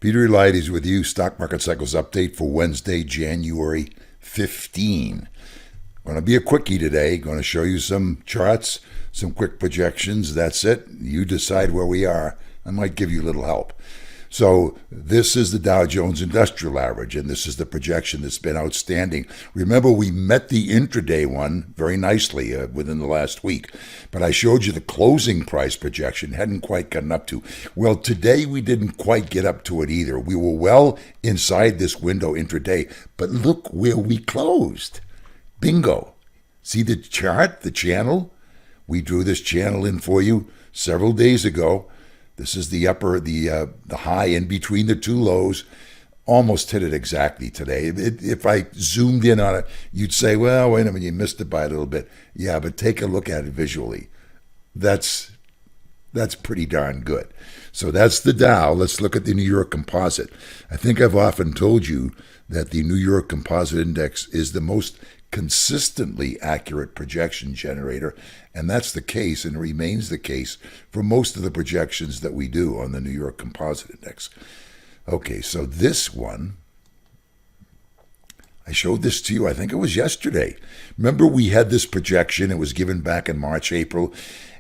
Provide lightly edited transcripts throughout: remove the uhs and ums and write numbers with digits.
Peter Eliades with you, Stock Market Cycles Update for Wednesday, January 15. Going to be a quickie today. Going to show you some charts, some quick projections. That's it. You decide where we are. I might give you a little help. So this is the Dow Jones Industrial Average, and this is the projection that's been outstanding. Remember, we met the intraday one very nicely within the last week, but I showed you the closing price projection, hadn't quite gotten up to. Well, today we didn't quite get up to it either. We were well inside this window intraday, but look where we closed. Bingo. See the chart, the channel? We drew this channel in for you several days ago. This is the high in between the two lows. Almost hit it exactly today. If I zoomed in on it, you'd say, well, wait a minute, you missed it by a little bit. Yeah, but take a look at it visually. That's pretty darn good. So that's the Dow. Let's look at the New York Composite. I think I've often told you that the New York Composite Index is the most consistently accurate projection generator, and that's the case and remains the case for most of the projections that we do on the New York Composite Index. Okay, so this one, I showed this to you, I think it was yesterday. Remember, we had this projection, it was given back in March, April,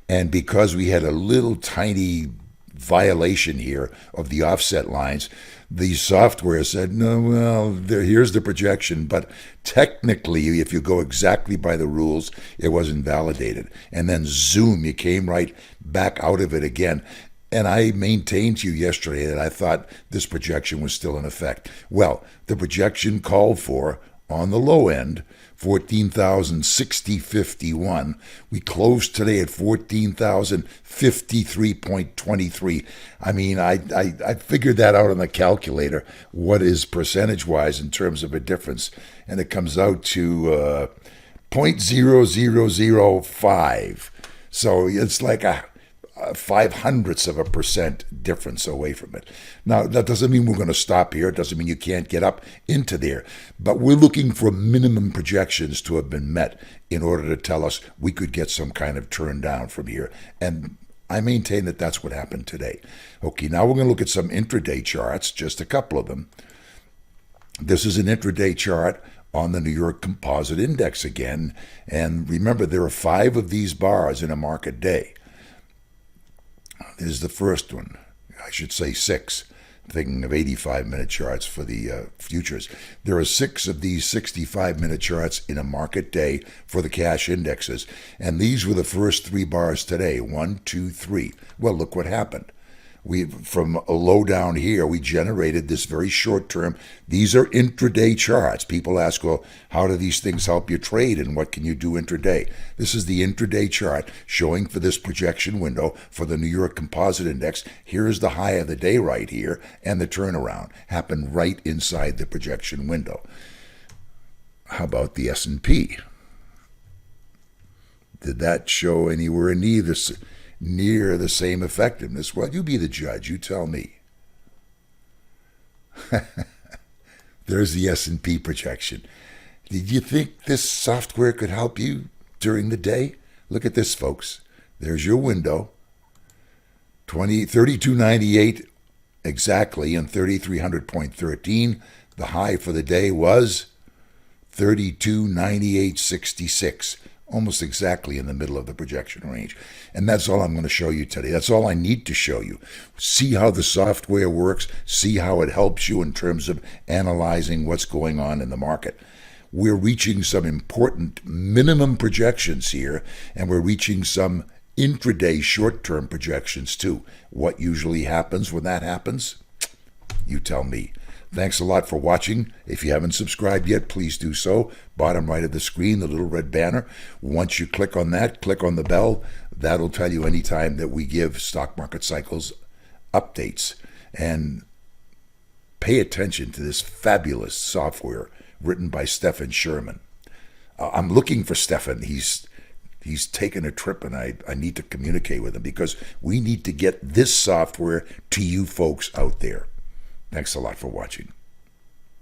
and because we had a little tiny violation here of the offset lines, the software said, no, well, here's the projection, but technically, if you go exactly by the rules, it wasn't validated. And then zoom, you came right back out of it again. And I maintained to you yesterday that I thought this projection was still in effect. Well, the projection called for, on the low end, 14,060.51. We closed today at 14,053.23. I mean, I figured that out on the calculator, what is percentage-wise in terms of a difference, and it comes out to 0.0005. So it's like a 0.05% difference away from it. Now, that doesn't mean we're going to stop here. It doesn't mean you can't get up into there. But we're looking for minimum projections to have been met in order to tell us we could get some kind of turn down from here. And I maintain that that's what happened today. Okay, now we're going to look at some intraday charts, just a couple of them. This is an intraday chart on the New York Composite Index again. And remember, there are 5 of these bars in a market day. This is the first one. I should say 6. Thinking of 85-minute charts for the futures. There are 6 of these 65-minute charts in a market day for the cash indexes. And these were the first 3 bars today. 1, 2, 3. Well, look what happened. From a low down here, we generated this very short term. These are intraday charts. People ask, well, how do these things help you trade and what can you do intraday? This is the intraday chart showing for this projection window for the New York Composite Index. Here is the high of the day right here, and the turnaround happened right inside the projection window. How about the S&P? Did that show anywhere near the same effectiveness? Well, you be the judge. You tell me. There's the S&P projection. Did you think this software could help you during the day? Look at this, folks. There's your window. 3298 exactly, and 3300.13. The high for the day was 3298.66. Almost exactly in the middle of the projection range. And that's all I'm going to show you today. That's all I need to show you. See how the software works. See how it helps you in terms of analyzing what's going on in the market. We're reaching some important minimum projections here, and we're reaching some intraday short-term projections too. What usually happens when that happens? You tell me. Thanks a lot for watching. If you haven't subscribed yet, please do so. Bottom right of the screen, the little red banner. Once you click on that, click on the bell. That'll tell you anytime that we give Stock Market Cycles updates. And pay attention to this fabulous software written by Stefan Sherman. I'm looking for Stefan. He's taken a trip, and I need to communicate with him because we need to get this software to you folks out there. Thanks a lot for watching.